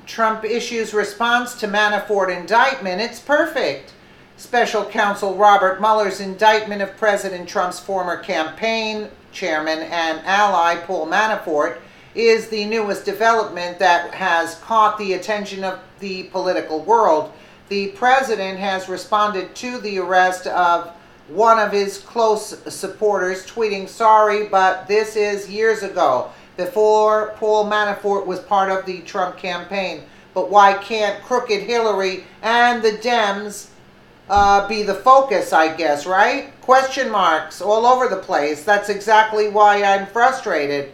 Trump issues response to Manafort indictment. It's perfect. Special counsel Robert Mueller's indictment of President Trump's former campaign chairman and ally Paul Manafort is the newest development that has caught the attention of the political world. The president has responded to the arrest of one of his close supporters, tweeting, "Sorry, but this is years ago, before Paul Manafort was part of the Trump campaign. But why can't crooked Hillary and the Dems be the focus, I guess, right? Question marks all over the place. That's exactly why I'm frustrated."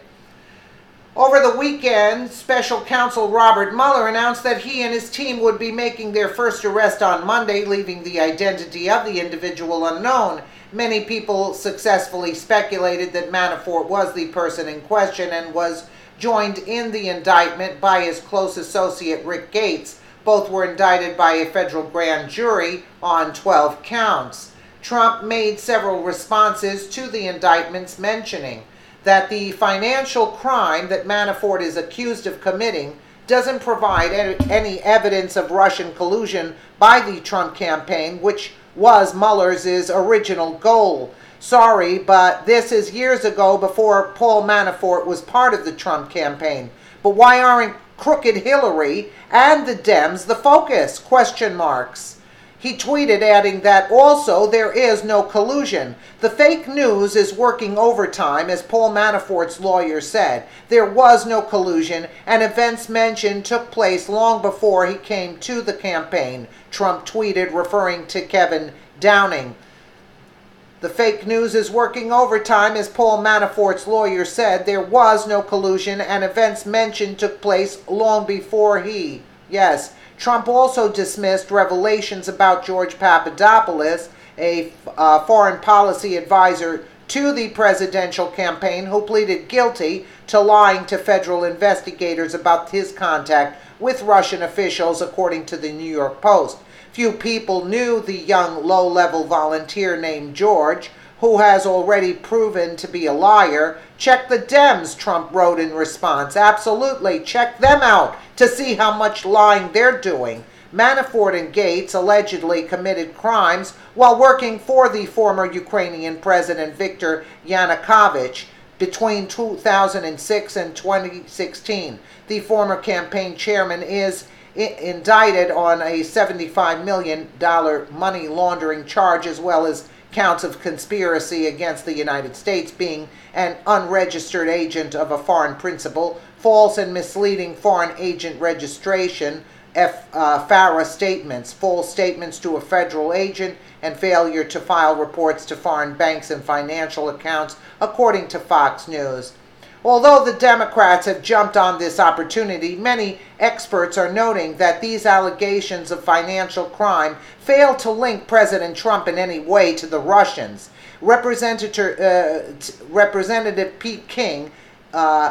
Over the weekend, special counsel Robert Mueller announced that he and his team would be making their first arrest on Monday, leaving the identity of the individual unknown. Many people successfully speculated that Manafort was the person in question and was joined in the indictment by his close associate Rick Gates. Both were indicted by a federal grand jury on 12 counts. Trump made several responses to the indictments, mentioning that the financial crime that Manafort is accused of committing doesn't provide any evidence of Russian collusion by the Trump campaign, which was Mueller's original goal. "Sorry, but this is years ago, before Paul Manafort was part of the Trump campaign. But why aren't crooked Hillary and the Dems the focus? Question marks." He tweeted, adding that also there is no collusion. "The fake news is working overtime," as Paul Manafort's lawyer said. "There was no collusion, and events mentioned took place long before he came to the campaign," Trump tweeted, referring to Kevin Downing. "The fake news is working overtime," as Paul Manafort's lawyer said. "There was no collusion, and events mentioned took place long before he." Yes. Trump also dismissed revelations about George Papadopoulos, a foreign policy advisor to the presidential campaign, who pleaded guilty to lying to federal investigators about his contact with Russian officials, according to the New York Post. Few people knew the young, low-level volunteer named George, who has already proven to be a liar. "Check the Dems," Trump wrote in response. "Absolutely, check them out to see how much lying they're doing." Manafort and Gates allegedly committed crimes while working for the former Ukrainian President Viktor Yanukovych between 2006 and 2016. The former campaign chairman is indicted on a $75 million money laundering charge, as well as counts of conspiracy against the United States, being an unregistered agent of a foreign principal, false and misleading foreign agent registration, FARA statements, false statements to a federal agent, and failure to file reports to foreign banks and financial accounts, according to Fox News. Although the Democrats have jumped on this opportunity, many experts are noting that these allegations of financial crime fail to link President Trump in any way to the Russians. Representative Pete King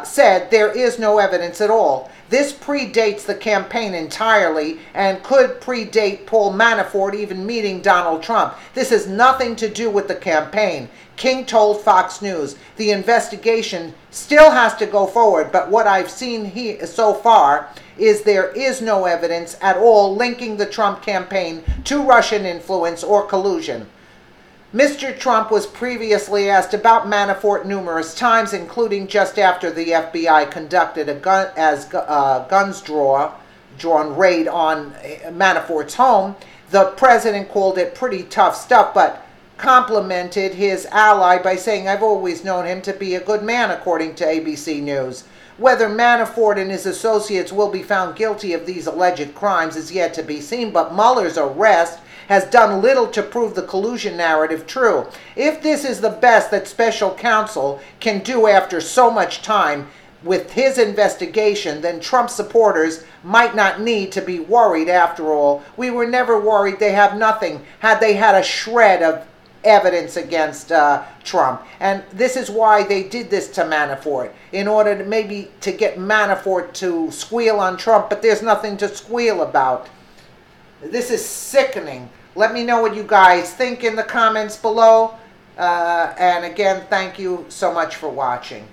said there is no evidence at all. This predates the campaign entirely and could predate Paul Manafort even meeting Donald Trump. This has nothing to do with the campaign. King told Fox News, "The investigation still has to go forward, but what I've seen here so far is there is no evidence at all linking the Trump campaign to Russian influence or collusion." Mr. Trump was previously asked about Manafort numerous times, including just after the FBI conducted a guns drawn raid on Manafort's home. The president called it pretty tough stuff, but complimented his ally by saying, "I've always known him to be a good man," according to ABC News. Whether Manafort and his associates will be found guilty of these alleged crimes is yet to be seen, but Mueller's arrest has done little to prove the collusion narrative true. If this is the best that special counsel can do after so much time with his investigation, then Trump supporters might not need to be worried after all. We were never worried. They have nothing had they had a shred of evidence against Trump. And this is why they did this to Manafort, in order to maybe to get Manafort to squeal on Trump, but there's nothing to squeal about. This is sickening. Let me know what you guys think in the comments below. And again, thank you so much for watching.